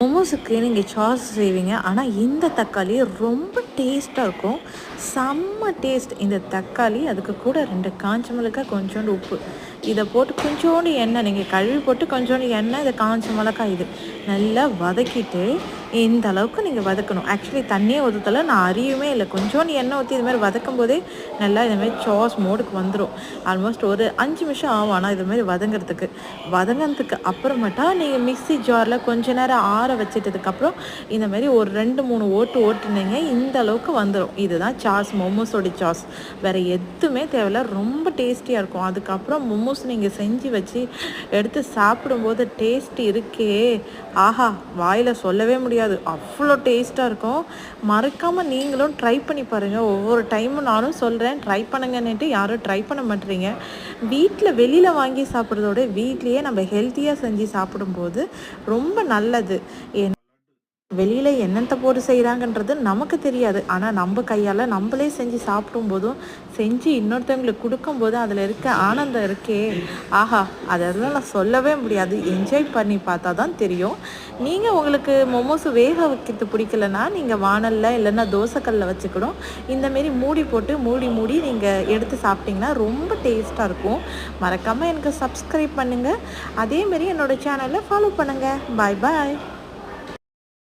மோமோஸுக்கு நீங்கள் சாஸ் செய்வீங்க, ஆனால் இந்த தக்காளி ரொம்ப டேஸ்ட்டாக இருக்கும். செம்ம டேஸ்ட் இந்த தக்காளி. அதுக்கு கூட 2 காஞ்ச மிளகாய், கொஞ்சோண்டு உப்பு, இதை போட்டு கொஞ்சோண்டு எண்ணெய், நீங்கள் கழுவி போட்டு கொஞ்சோண்டு எண்ணெய், இதை காஞ்ச மிளகாய் இது நல்லா வதக்கிட்டு இந்த அளவுக்கு நீங்கள் வதக்கணும். ஆக்சுவலி தண்ணியே ஊற்றல, நான் அறியுமே இல்லை, கொஞ்சோண்டு எண்ணெய் ஊற்றி இதுமாதிரி வதக்கும் போதே நல்லா இதுமாதிரி சாஸ் மோடுக்கு வந்துடும். ஆல்மோஸ்ட் ஒரு 5 நிமிஷம் ஆகும். ஆனால் இதுமாதிரி வதங்கிறதுக்கு அப்புறமேட்டா நீங்கள் மிக்ஸி ஜாரில் கொஞ்ச நேரம் ஆற வச்சிட்டதுக்கப்புறம் இந்தமாரி ஒரு 2-3 ஓட்டுனீங்க, இந்த அளவுக்கு வந்துடும். இதுதான் சாஸ், மோமோஸோட சாஸ். வேறு எதுவுமே தேவையில்ல, ரொம்ப டேஸ்டியாக இருக்கும். அதுக்கப்புறம் மோமோஸ் நீங்கள் செஞ்சு வச்சு எடுத்து சாப்பிடும்போது டேஸ்ட் இருக்கே, ஆஹா, வாயில் சொல்லவே முடியாது, அவ்வளோ டேஸ்ட்டாக இருக்கும். மறக்காமல் நீங்களும் ட்ரை பண்ணி பாருங்கள். ஒவ்வொரு டைமும் நானும் சொல்கிறேன் ட்ரை பண்ணுங்கன்னுட்டு யாரும் ட்ரை பண்ண மாட்டேறீங்க. வீட்டில் வெளியில் வாங்கி சாப்பிட்றதோட வீட்லேயே நம்ம ஹெல்த்தியாக செஞ்சு சாப்பிடும்போது ரொம்ப நல்லது. வெளியில் என்னத்தை போட்டு செய்கிறாங்கன்றது நமக்கு தெரியாது, ஆனால் நம்ம கையால் நம்மளே செஞ்சு சாப்பிடும்போதும், செஞ்சு இன்னொருத்தவங்களுக்கு கொடுக்கும்போது அதில் இருக்க ஆனந்தம் இருக்கே, ஆஹா, அதெல்லாம் நான் சொல்லவே முடியாது. என்ஜாய் பண்ணி பார்த்தா தான் தெரியும். நீங்கள் உங்களுக்கு மோமோஸ் வேக வைக்கிறது பிடிக்கலன்னா நீங்கள் வானலில் இல்லைன்னா தோசைக்கல்லில் வச்சுக்கணும். இந்தமாரி மூடி போட்டு மூடி நீங்கள் எடுத்து சாப்பிட்டிங்கன்னா ரொம்ப டேஸ்ட்டாக இருக்கும். மறக்காமல் எனக்கு சப்ஸ்கிரைப் பண்ணுங்கள். அதேமாரி என்னோடய சேனலை ஃபாலோ பண்ணுங்கள். பாய் பாய்.